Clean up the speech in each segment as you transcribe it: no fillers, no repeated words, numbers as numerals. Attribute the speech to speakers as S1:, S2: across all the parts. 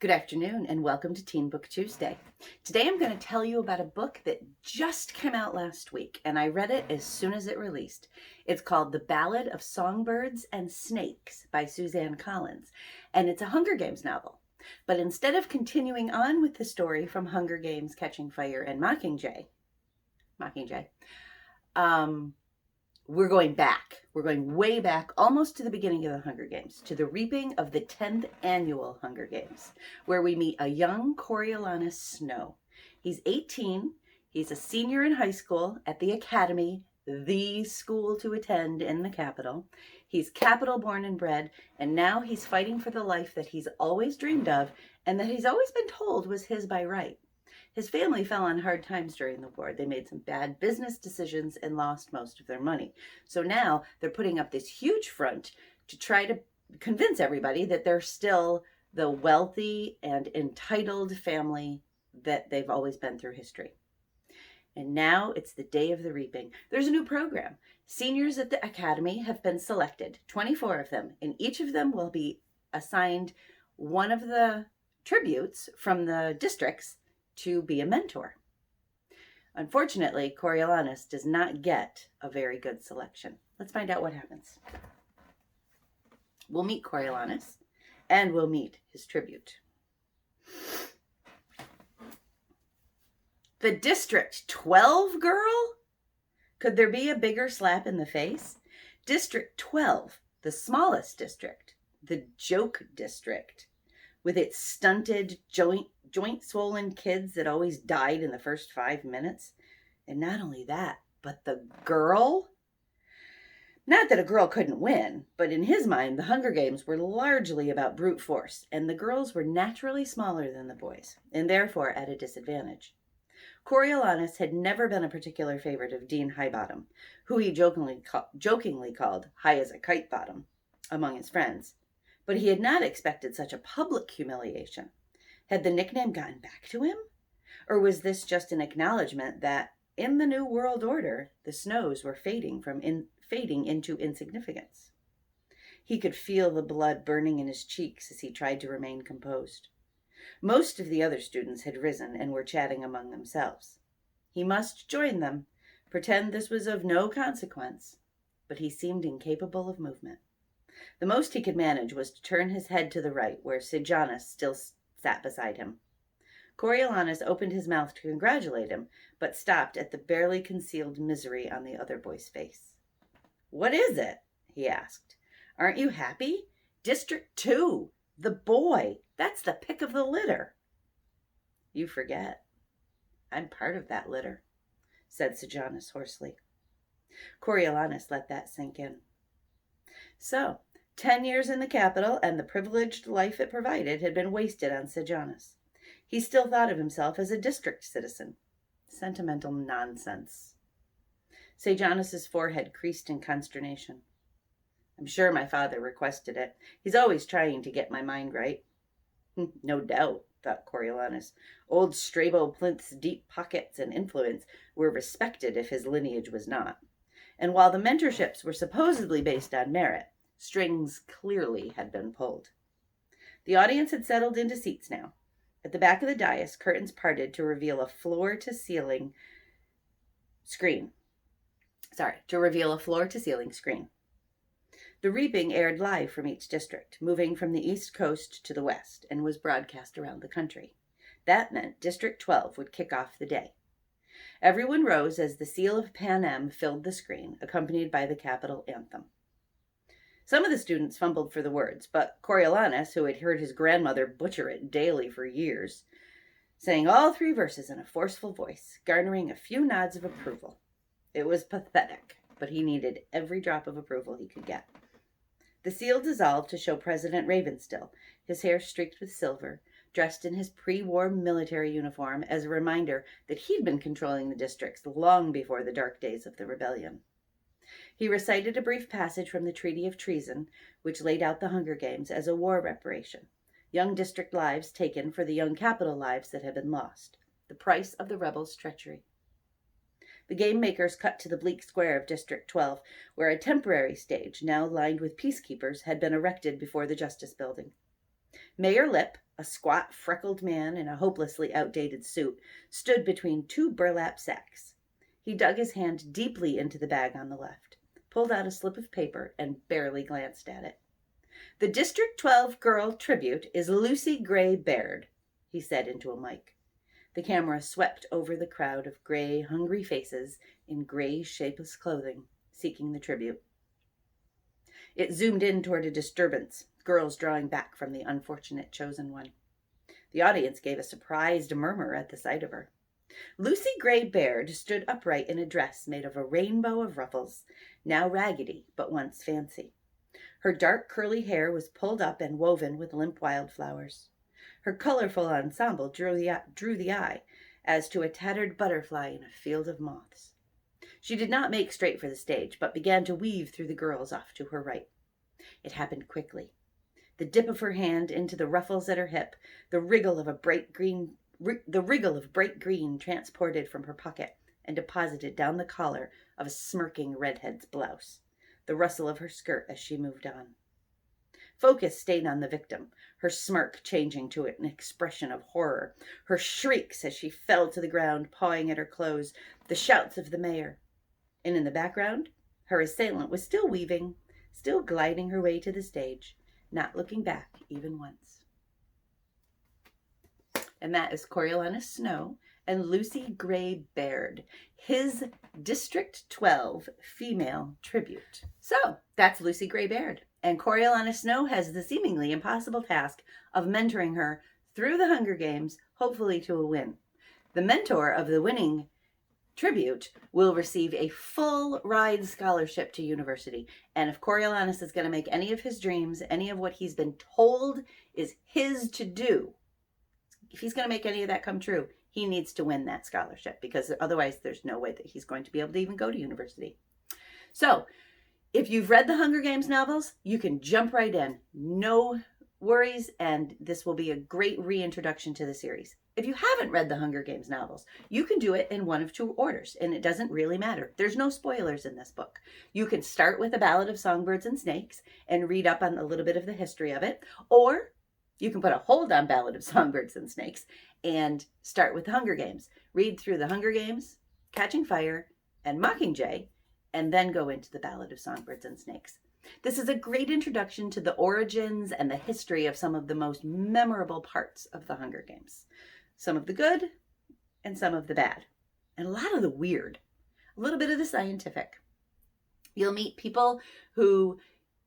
S1: Good afternoon and welcome to Teen Book Tuesday. Today I'm going to tell you about a book that just came out last week and I read it as soon as it released. It's called The Ballad of Songbirds and Snakes by Suzanne Collins, and it's a Hunger Games novel. But instead of continuing on with the story from Hunger Games, Catching Fire, and Mockingjay, we're going back. We're going way back, almost to the beginning of the Hunger Games, to the reaping of the 10th annual Hunger Games, where we meet a young Coriolanus Snow. He's 18. He's a senior in high school at the Academy, the school to attend in the capital. He's capital born and bred, and now he's fighting for the life that he's always dreamed of and that he's always been told was his by right. His family fell on hard times during the war. They made some bad business decisions and lost most of their money. So now they're putting up this huge front to try to convince everybody that they're still the wealthy and entitled family that they've always been through history. And now it's the day of the reaping. There's a new program. Seniors at the Academy have been selected, 24 of them, and each of them will be assigned one of the tributes from the districts to be a mentor. Unfortunately, Coriolanus does not get a very good selection. Let's find out what happens. We'll meet Coriolanus, and we'll meet his tribute. The District 12 girl? Could there be a bigger slap in the face? District 12, the smallest district, the joke district, with its stunted, joint-swollen kids that always died in the first 5 minutes. And not only that, but the girl? Not that a girl couldn't win, but in his mind, the Hunger Games were largely about brute force, and the girls were naturally smaller than the boys, and therefore at a disadvantage. Coriolanus had never been a particular favorite of Dean Highbottom, who he jokingly called High as a Kite Bottom among his friends. But he had not expected such a public humiliation. Had the nickname gotten back to him? Or was this just an acknowledgement that in the New World Order, the Snows were fading into insignificance? He could feel the blood burning in his cheeks as he tried to remain composed. Most of the other students had risen and were chatting among themselves. He must join them, pretend this was of no consequence, but he seemed incapable of movement. The most he could manage was to turn his head to the right, where Sejanus still sat beside him. Coriolanus opened his mouth to congratulate him, but stopped at the barely concealed misery on the other boy's face. "What is it?" he asked. "Aren't you happy? District 2, the boy, that's the pick of the litter." "You forget. I'm part of that litter," said Sejanus hoarsely. Coriolanus let that sink in. So, 10 years in the capital and the privileged life it provided had been wasted on Sejanus. He still thought of himself as a district citizen. Sentimental nonsense. Sejanus's forehead creased in consternation. "I'm sure my father requested it. He's always trying to get my mind right." No doubt, thought Coriolanus. Old Strabo Plinth's deep pockets and influence were respected if his lineage was not. And while the mentorships were supposedly based on merit, strings clearly had been pulled. The audience had settled into seats now. At the back of the dais, curtains parted to reveal a floor-to-ceiling screen. The reaping aired live from each district, moving from the East Coast to the West, and was broadcast around the country. That meant District 12 would kick off the day. Everyone rose as the seal of Panem filled the screen, accompanied by the capital anthem. Some of the students fumbled for the words, but Coriolanus, who had heard his grandmother butcher it daily for years, sang all 3 verses in a forceful voice, garnering a few nods of approval. It was pathetic, but he needed every drop of approval he could get. The seal dissolved to show President Ravenstill, his hair streaked with silver, dressed in his pre-war military uniform as a reminder that he'd been controlling the districts long before the dark days of the rebellion. He recited a brief passage from the Treaty of Treason, which laid out the Hunger Games as a war reparation, young district lives taken for the young capital lives that had been lost, the price of the rebels' treachery. The game makers cut to the bleak square of District 12, where a temporary stage, now lined with peacekeepers, had been erected before the Justice Building. Mayor Lipp, A squat, freckled man in a hopelessly outdated suit stood between two burlap sacks. He dug his hand deeply into the bag on the left, pulled out a slip of paper, and barely glanced at it. "The District 12 Girl Tribute is Lucy Gray Baird," he said into a mic. The camera swept over the crowd of gray, hungry faces in gray, shapeless clothing, seeking the tribute. It zoomed in toward a disturbance, girls drawing back from the unfortunate chosen one. The audience gave a surprised murmur at the sight of her. Lucy Gray Baird stood upright in a dress made of a rainbow of ruffles, now raggedy but once fancy. Her dark curly hair was pulled up and woven with limp wildflowers. Her colorful ensemble drew the eye, as to a tattered butterfly in a field of moths. She did not make straight for the stage, but began to weave through the girls off to her right. It happened quickly. The dip of her hand into the ruffles at her hip, the wriggle of bright green transported from her pocket and deposited down the collar of a smirking redhead's blouse, the rustle of her skirt as she moved on. Focus stayed on the victim, her smirk changing to an expression of horror, her shrieks as she fell to the ground, pawing at her clothes, the shouts of the mayor. And in the background, her assailant was still weaving, still gliding her way to the stage, not looking back even once. And that is Coriolanus Snow and Lucy Gray Baird, his District 12 female tribute. So that's Lucy Gray Baird. And Coriolanus Snow has the seemingly impossible task of mentoring her through the Hunger Games, hopefully to a win. The mentor of the winning tribute will receive a full ride scholarship to university. And if Coriolanus is going to make any of his dreams, any of what he's been told is his to do, if he's going to make any of that come true, he needs to win that scholarship, because otherwise there's no way that he's going to be able to even go to university. So if you've read the Hunger Games novels, you can jump right in. No worries, and this will be a great reintroduction to the series. If you haven't read the Hunger Games novels, you can do it in one of two orders, and it doesn't really matter. There's no spoilers in this book. You can start with A Ballad of Songbirds and Snakes and read up on a little bit of the history of it, or you can put a hold on Ballad of Songbirds and Snakes and start with the Hunger Games. Read through the Hunger Games, Catching Fire, and Mockingjay, and then go into the Ballad of Songbirds and Snakes. This is a great introduction to the origins and the history of some of the most memorable parts of the Hunger Games. Some of the good and some of the bad, and a lot of the weird, a little bit of the scientific. You'll meet people who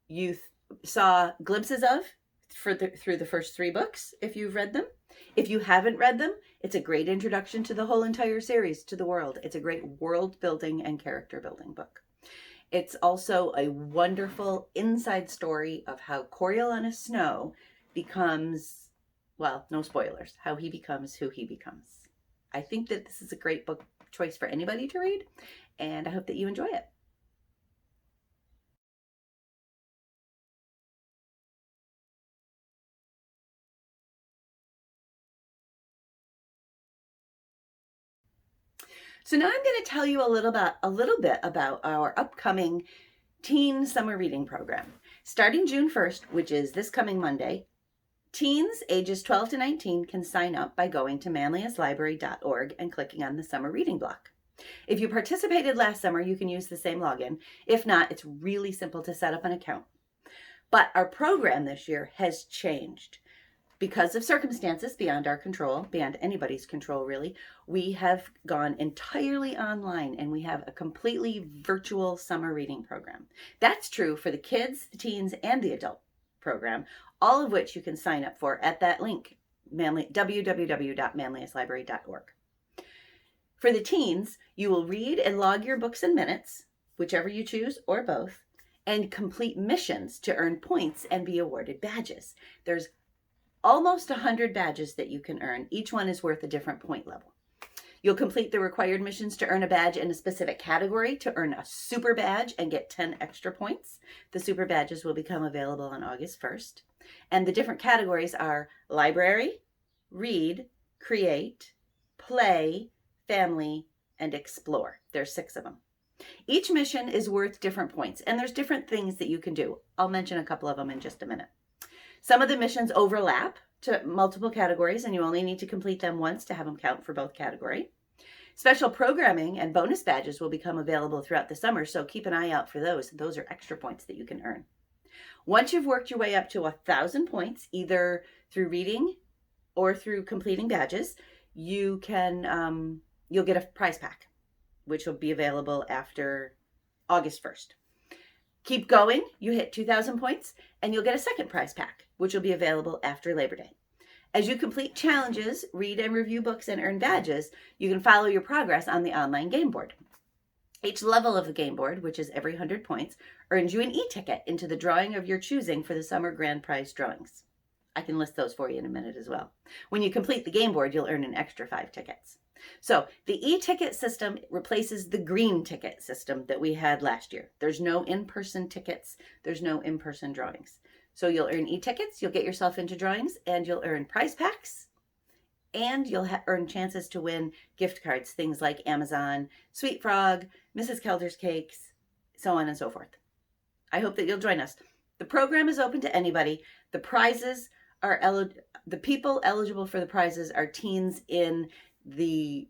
S1: you saw glimpses of through the first three books, if you've read them. If you haven't read them, it's a great introduction to the whole entire series, to the world. It's a great world building and character building book. It's also a wonderful inside story of how Coriolanus Snow becomes, well, no spoilers, how he becomes who he becomes. I think that this is a great book choice for anybody to read, and I hope that you enjoy it. So now I'm going to tell you a little bit about our upcoming teen summer reading program. Starting June 1st, which is this coming Monday, teens ages 12 to 19 can sign up by going to manliuslibrary.org and clicking on the summer reading block. If you participated last summer, you can use the same login. If not, it's really simple to set up an account. But our program this year has changed. Because of circumstances beyond our control, beyond anybody's control really, we have gone entirely online, and we have a completely virtual summer reading program. That's true for the kids, the teens, and the adult program, all of which you can sign up for at that link, www.manliuslibrary.org. For the teens, you will read and log your books in minutes, whichever you choose, or both, and complete missions to earn points and be awarded badges. There's almost 100 badges that you can earn. Each one is worth a different point level. You'll complete the required missions to earn a badge in a specific category to earn a super badge and get 10 extra points. The super badges will become available on August 1st. And the different categories are library, read, create, play, family, and explore. There's 6 of them. Each mission is worth different points, and there's different things that you can do. I'll mention a couple of them in just a minute. Some of the missions overlap, to multiple categories, and you only need to complete them once to have them count for both category. Special programming and bonus badges will become available throughout the summer, so keep an eye out for those. Those are extra points that you can earn. Once you've worked your way up to 1,000 points, either through reading or through completing badges, you'll get a prize pack, which will be available after August 1st. Keep going, you hit 2,000 points, and you'll get a second prize pack, which will be available after Labor Day. As you complete challenges, read and review books, and earn badges, you can follow your progress on the online game board. Each level of the game board, which is every 100 points, earns you an e-ticket into the drawing of your choosing for the summer grand prize drawings. I can list those for you in a minute as well. When you complete the game board, you'll earn an extra 5 tickets. So the e-ticket system replaces the green ticket system that we had last year. There's no in-person tickets. There's no in-person drawings. So you'll earn e-tickets, you'll get yourself into drawings, and you'll earn prize packs, and you'll earn chances to win gift cards, things like Amazon, Sweet Frog, Mrs. Kelder's Cakes, so on and so forth. I hope that you'll join us. The program is open to anybody. The prizes are the people eligible for the prizes are teens in the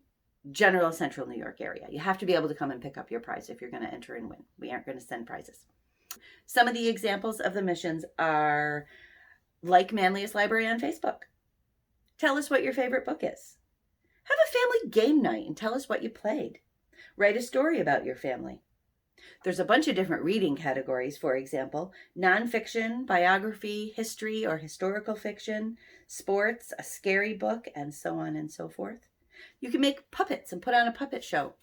S1: general central New York area. You have to be able to come and pick up your prize if you're going to enter and win. We aren't going to send prizes. Some of the examples of the missions are like Manlius Library on Facebook. Tell us what your favorite book is. Have a family game night and tell us what you played. Write a story about your family. There's a bunch of different reading categories, for example, nonfiction, biography, history or historical fiction, sports, a scary book, and so on and so forth. You can make puppets and put on a puppet show.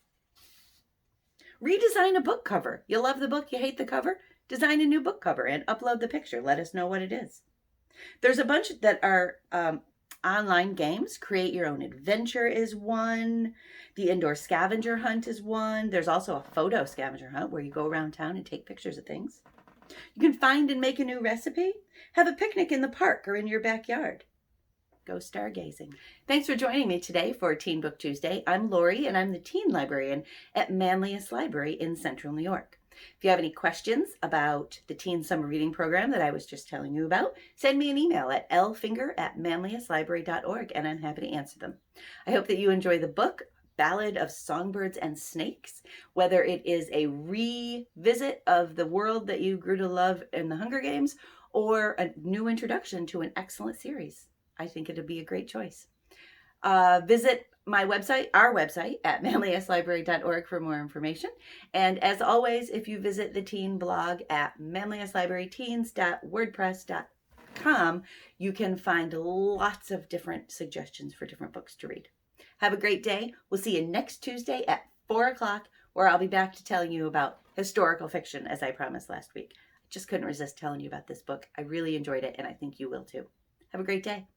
S1: Redesign a book cover. You love the book, you hate the cover? Design a new book cover and upload the picture. Let us know what it is. There's a bunch that are online games. Create Your Own Adventure is one. The Indoor Scavenger Hunt is one. There's also a photo scavenger hunt where you go around town and take pictures of things. You can find and make a new recipe. Have a picnic in the park or in your backyard. Go stargazing. Thanks for joining me today for Teen Book Tuesday. I'm Lorie, and I'm the teen librarian at Manlius Library in Central New York. If you have any questions about the Teen Summer Reading Program that I was just telling you about, send me an email at lfinger@manliuslibrary.org, and I'm happy to answer them. I hope that you enjoy the book, Ballad of Songbirds and Snakes, whether it is a revisit of the world that you grew to love in the Hunger Games or a new introduction to an excellent series. I think it'll be a great choice. Visit my website, our website, at manliuslibrary.org for more information. And as always, if you visit the teen blog at manliuslibraryteens.wordpress.com, you can find lots of different suggestions for different books to read. Have a great day. We'll see you next Tuesday at 4 o'clock, where I'll be back to telling you about historical fiction, as I promised last week. I just couldn't resist telling you about this book. I really enjoyed it, and I think you will too. Have a great day.